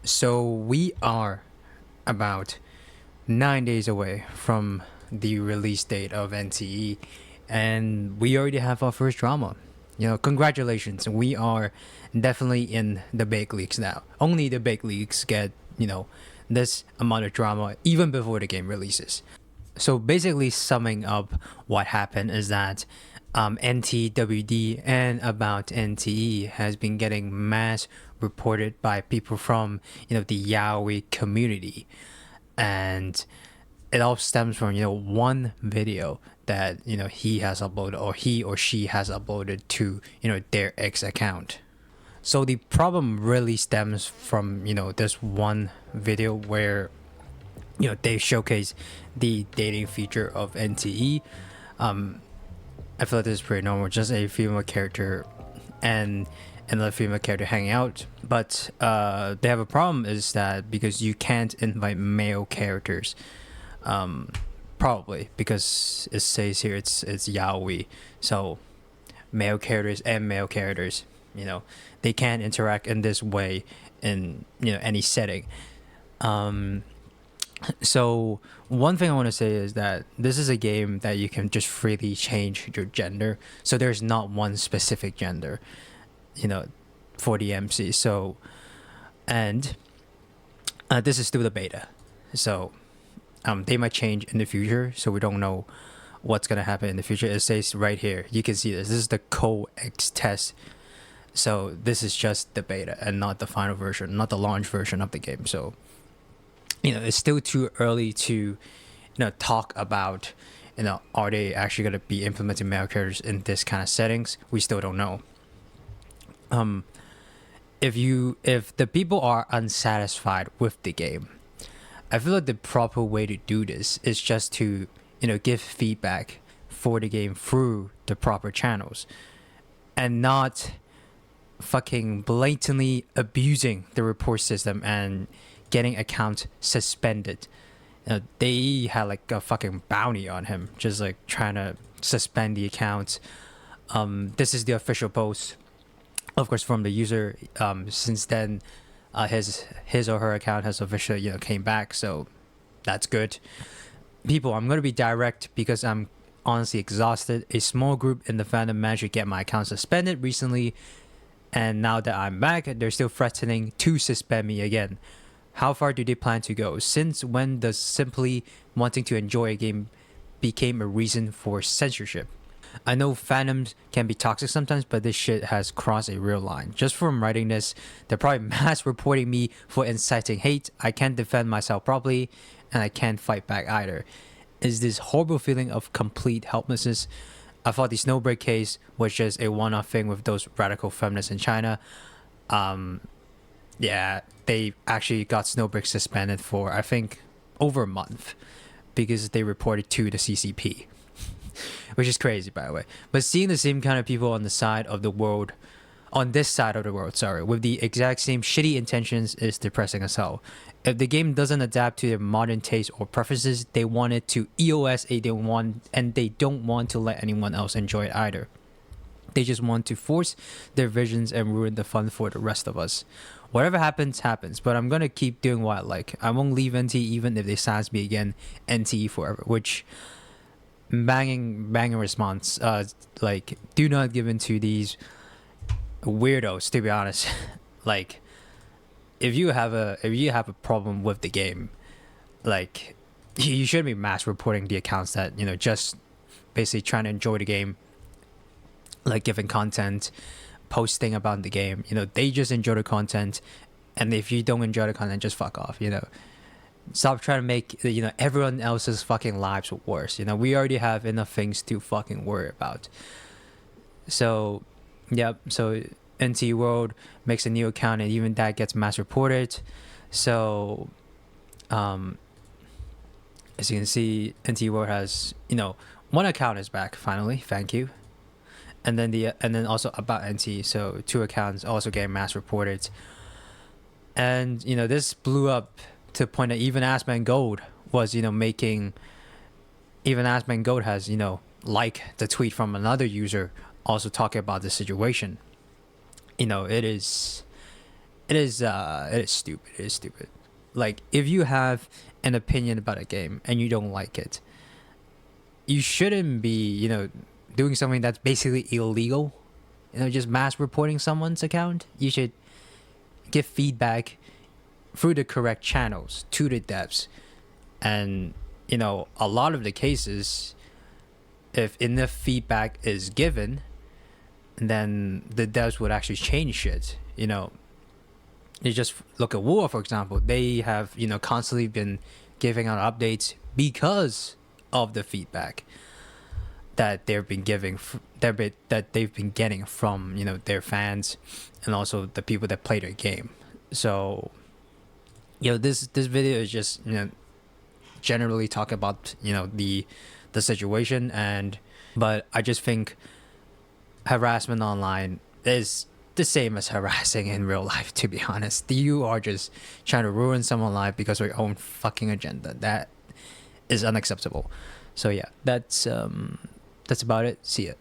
So we are about 9 days away from the release date of NTE, and we already have our first drama. Congratulations. We are definitely in the big leagues now. Only the big leagues get, this amount of drama even before the game releases. So basically, summing up what happened is that NTWD and about NTE has been getting mass reported by people from the Yaoi community, and it all stems from one video that he has uploaded, or he or she has uploaded to their X account. So the problem really stems from this one video where they showcase the dating feature of NTE. I feel like this is pretty normal, just a female character and another female character hanging out. But they have a problem is that because you can't invite male characters, probably because it says here it's yaoi, so male characters and male characters, they can't interact in this way in any setting. So one thing I want to say is that this is a game that you can just freely change your gender. So there's not one specific gender, for the MC. So, and this is still the beta. So they might change in the future. So we don't know what's going to happen in the future. It says right here, you can see this. This is the co-X test. So this is just the beta and not the final version, not the launch version of the game. So it's still too early to talk about are they actually going to be implementing male characters in this kind of settings. We still don't know. If the people are unsatisfied with the game, I feel like the proper way to do this is just to give feedback for the game through the proper channels, and not fucking blatantly abusing the report system and getting accounts suspended. They had like a fucking bounty on him, just like trying to suspend the accounts. This is the official post, of course, from the user. Since then, his or her account has officially came back, so that's good. People, I'm gonna be direct because I'm honestly exhausted. A small group in the fandom managed to get my account suspended recently, and now that I'm back, they're still threatening to suspend me again. How far do they plan to go? Since when does simply wanting to enjoy a game became a reason for censorship? I know fandoms can be toxic sometimes, but this shit has crossed a real line. Just from writing this, they're probably mass reporting me for inciting hate. I can't defend myself properly, and I can't fight back either. Is this horrible feeling of complete helplessness? I thought the Snowbreak case was just a one-off thing with those radical feminists in China. Yeah, they actually got Snowbreak suspended for, I think, over a month because they reported to the CCP, which is crazy, by the way. But seeing the same kind of people on the side of the world, on this side of the world, sorry, with the exact same shitty intentions is depressing as hell. If the game doesn't adapt to their modern taste or preferences, they want it to EOS 8.1, and they don't want to let anyone else enjoy it either. They just want to force their visions and ruin the fun for the rest of us. Whatever happens, happens. But I'm gonna keep doing what I like. I won't leave NTE even if they silence me again. NTE forever. Which banging response. Like, do not give in to these weirdos. To be honest, like, if you have a problem with the game, like, you shouldn't be mass reporting the accounts that just basically trying to enjoy the game, like giving content, posting about the game. They just enjoy the content, and if you don't enjoy the content, just fuck off. Stop trying to make everyone else's fucking lives worse. We already have enough things to fucking worry about. So yep, so NT World makes a new account, and even that gets mass reported. So as you can see, NT World has one account is back finally, thank you. And then also about NT, so 2 accounts also getting mass reported. And this blew up to the point that even Assman Gold was making, even Assman Gold has like the tweet from another user also talking about the situation. It is it is stupid. It is stupid. Like, if you have an opinion about a game and you don't like it, you shouldn't be, doing something that's basically illegal. Just mass reporting someone's account. You should give feedback through the correct channels to the devs. And, a lot of the cases, if enough feedback is given, then the devs would actually change shit. You just look at War, for example. They have, constantly been giving out updates because of the feedback that they've been giving, that they've been getting from, their fans and also the people that play their game. So, this video is just, generally talk about, the situation, but I just think harassment online is the same as harassing in real life, to be honest. You are just trying to ruin someone's life because of your own fucking agenda. That is unacceptable. So yeah, that's about it. See ya.